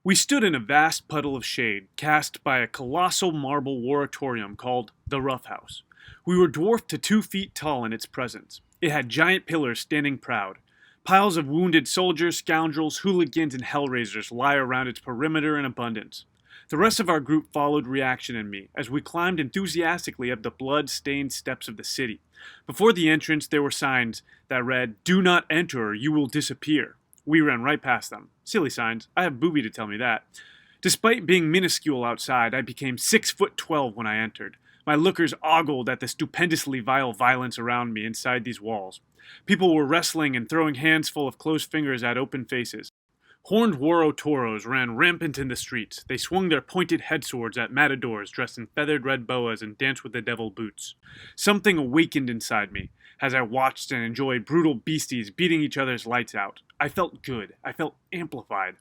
We stood in a vast puddle of shade, cast by a colossal marble oratorium called the Rough House. We were dwarfed to 2 feet tall in its presence. It had giant pillars standing proud. Piles of wounded soldiers, scoundrels, hooligans, and hellraisers lie around its perimeter in abundance. The rest of our group followed Reaction and me as we climbed enthusiastically up the blood-stained steps of the city. Before the entrance, there were signs that read, "Do not enter or you will disappear." We ran right past them. Silly signs. I have Booby to tell me that. Despite being minuscule outside, I became 6'12" when I entered. My lookers ogled at the stupendously vile violence around me inside these walls. People were wrestling and throwing hands full of closed fingers at open faces. Horned Waro Toros ran rampant in the streets. They swung their pointed headswords at matadors dressed in feathered red boas and danced with the devil boots. Something awakened inside me as I watched and enjoyed brutal beasties beating each other's lights out. I felt good. I felt amplified.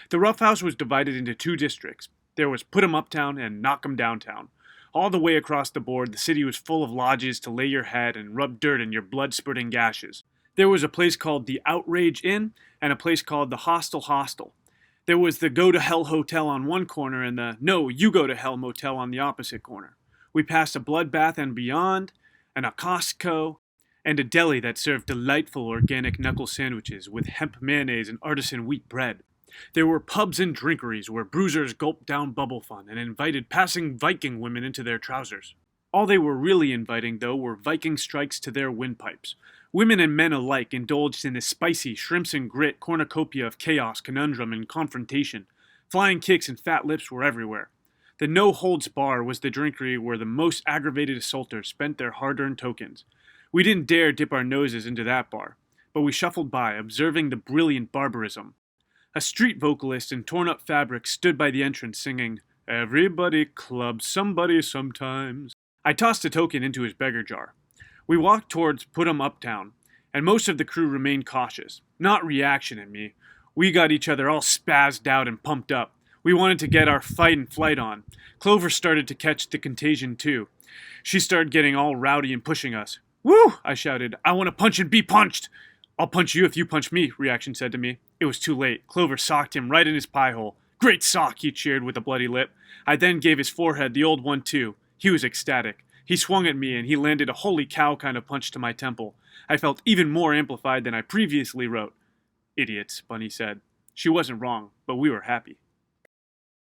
The Rough House was divided into 2 districts. There was Put 'em Uptown and Knock 'em Downtown. All the way across the board, the city was full of lodges to lay your head and rub dirt in your blood-spurting gashes. There was a place called the Outrage Inn and a place called the Hostel. There was the Go to Hell Hotel on one corner and the No, You Go to Hell Motel on the opposite corner. We passed a Bloodbath and Beyond, and a Costco, and a deli that served delightful organic knuckle sandwiches with hemp mayonnaise and artisan wheat bread. There were pubs and drinkeries where bruisers gulped down bubble fun and invited passing Viking women into their trousers. All they were really inviting, though, were Viking strikes to their windpipes. Women and men alike indulged in this spicy shrimps and grit cornucopia of chaos, conundrum, and confrontation. Flying kicks and fat lips were everywhere. The No Holds Bar was the drinkery where the most aggravated assaulters spent their hard-earned tokens. We didn't dare dip our noses into that bar, but we shuffled by, observing the brilliant barbarism. A street vocalist in torn-up fabric stood by the entrance singing, "Everybody clubs somebody sometimes." I tossed a token into his beggar jar. We walked towards Put 'em Uptown, and most of the crew remained cautious. Not Reaction and me. We got each other all spazzed out and pumped up. We wanted to get our fight and flight on. Clover started to catch the contagion too. She started getting all rowdy and pushing us. "Woo!" I shouted. "I want to punch and be punched!" "I'll punch you if you punch me," Reaction said to me. It was too late. Clover socked him right in his pie hole. "Great sock," he cheered with a bloody lip. I then gave his forehead the old one too. He was ecstatic. He swung at me and he landed a holy cow kind of punch to my temple. I felt even more amplified than I previously wrote. "Idiots," Bunny said. She wasn't wrong, but we were happy.